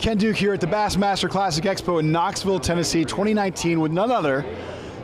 Ken Duke here at the Bassmaster Classic Expo in Knoxville, Tennessee, 2019, with none other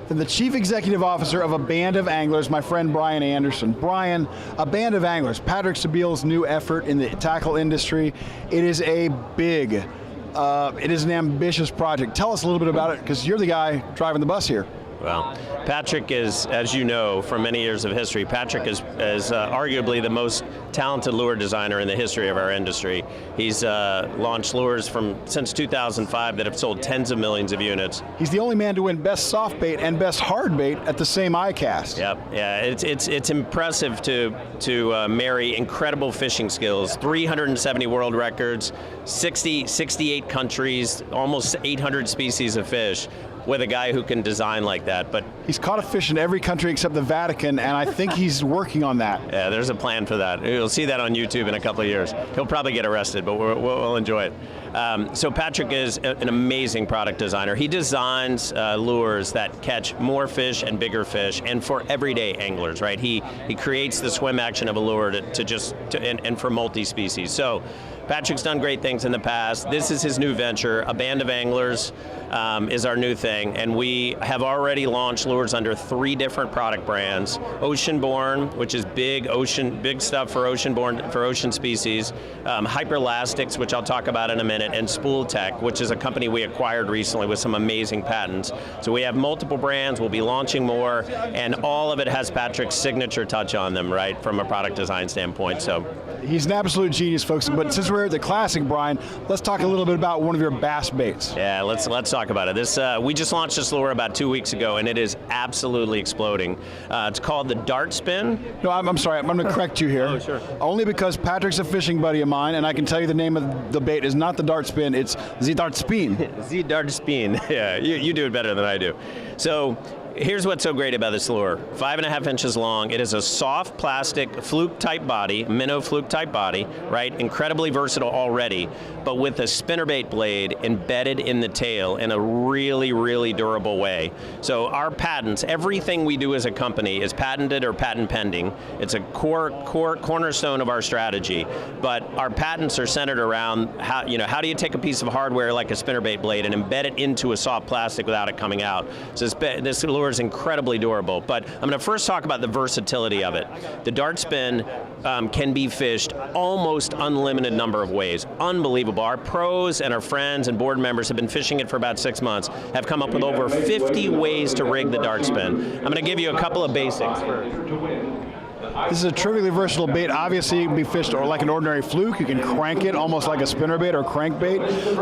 than the Chief Executive Officer of A Band of Anglers, my friend Brian Anderson. Brian, A Band of Anglers, Patrick Sebile's new effort in the tackle industry. It is a big, it is an ambitious project. Tell us a little bit about it, because you're the guy driving the bus here. Well, Patrick is, as you know from many years of history, Patrick is arguably the most talented lure designer in the history of our industry. He's launched lures since 2005 that have sold tens of millions of units. He's the only man to win Best Soft Bait and Best Hard Bait at the same ICAST. Yep, yeah, it's impressive to marry incredible fishing skills, 370 world records, 68 countries, almost 800 species of fish, with a guy who can design like that. But he's caught a fish in every country except the Vatican, and I think he's working on that. Yeah, there's a plan for that. You'll see that on YouTube in a couple of years. He'll probably get arrested, but we'll enjoy it. So Patrick is an amazing product designer. He designs lures that catch more fish and bigger fish, and for everyday anglers, right? He creates the swim action of a lure and for multi-species. So Patrick's done great things in the past. This is his new venture. A Band of Anglers is our new thing, and we have already launched lures under 3 different product brands. Oceanborn, which is big stuff for ocean species. Hyperlastics, which I'll talk about in a minute, and Spool Tech, which is a company we acquired recently with some amazing patents. So we have multiple brands. We'll be launching more, and all of it has Patrick's signature touch on them, right, from a product design standpoint. So he's an absolute genius, folks. But since we're at the Classic, Brian, let's talk a little bit about one of your bass baits. Yeah, let's talk about it. This we just launched this lure about 2 weeks ago, and it is absolutely exploding. It's called the Dart Spin. No, I'm sorry. I'm going to correct you here. Oh, sure. Only because Patrick's a fishing buddy of mine, and I can tell you the name of the bait is not the Dart Spin. It's the Dart Spin. The Dart Spin. Yeah, you do it better than I do. So here's what's so great about this lure. 5.5 inches long. It is a soft plastic fluke type body, minnow fluke type body, right? Incredibly versatile already, but with a spinnerbait blade embedded in the tail in a really, really durable way. So our patents, everything we do as a company is patented or patent pending. It's a cornerstone of our strategy, but our patents are centered around how do you take a piece of hardware like a spinnerbait blade and embed it into a soft plastic without it coming out. So this lure is incredibly durable, but I'm going to first talk about the versatility of it. The Dart Spin can be fished almost unlimited number of ways. Unbelievable. Our pros and our friends and board members have been fishing it for about 6 months, have come up with over 50 ways to rig the Dart Spin. I'm going to give you a couple of basics first. This is a trivially versatile bait. Obviously, it can be fished like an ordinary fluke. You can crank it almost like a spinnerbait or crankbait.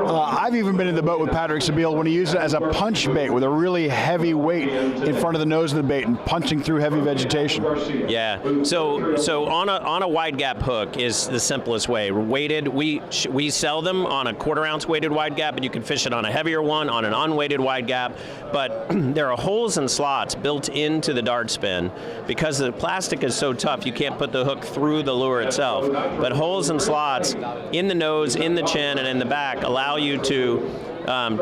I've even been in the boat with Patrick Sebile when he used it as a punch bait with a really heavy weight in front of the nose of the bait and punching through heavy vegetation. Yeah. So on a wide gap hook is the simplest way. Weighted. We sell them on a 1/4 ounce weighted wide gap, and you can fish it on a heavier one on an unweighted wide gap. But there are holes and slots built into the Dart Spin because the plastic is so tough, you can't put the hook through the lure itself. But holes and slots in the nose, in the chin, and in the back allow you to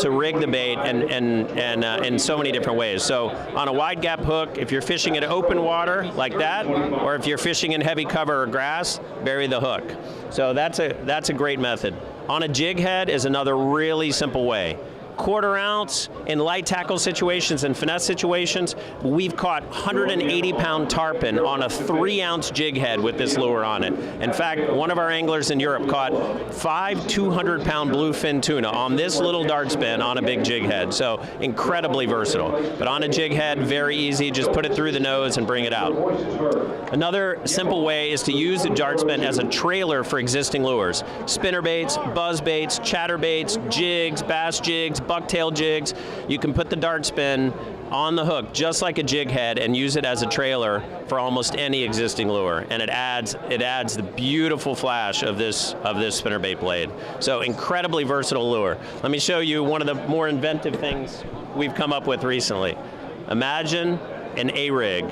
rig the bait and in so many different ways. So on a wide gap hook, if you're fishing in open water like that, or if you're fishing in heavy cover or grass, bury the hook. So that's a great method. On a jig head is another really simple way. 1/4 ounce in light tackle situations and finesse situations. We've caught 180-pound tarpon on a 3-ounce jig head with this lure on it. In fact, one of our anglers in Europe caught 5 200-pound bluefin tuna on this little Dart Spin on a big jig head. So incredibly versatile. But on a jig head, very easy. Just put it through the nose and bring it out. Another simple way is to use the Dart Spin as a trailer for existing lures. Spinnerbaits, buzzbaits, chatterbaits, jigs, bass jigs, bucktail jigs. You can put the Dart Spin on the hook just like a jig head and use it as a trailer for almost any existing lure, and it adds the beautiful flash of this spinnerbait blade. So incredibly versatile lure. Let me show you one of the more inventive things we've come up with recently. Imagine an A-rig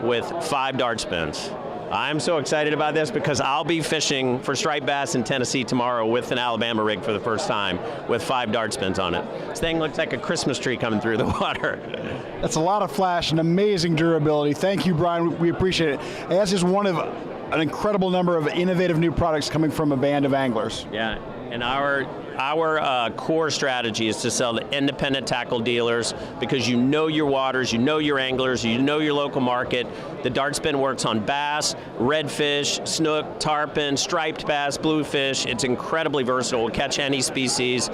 with 5 Dart Spins. I'm so excited about this because I'll be fishing for striped bass in Tennessee tomorrow with an Alabama rig for the first time with 5 Dart Spins on it. This thing looks like a Christmas tree coming through the water. That's a lot of flash and amazing durability. Thank you, Brian. We appreciate it. And that's just one of an incredible number of innovative new products coming from A Band of Anglers. Yeah. And our core strategy is to sell to independent tackle dealers because you know your waters, you know your anglers, you know your local market. The dart spin works on bass, redfish, snook, tarpon, striped bass, bluefish. It's incredibly versatile. Will catch any species.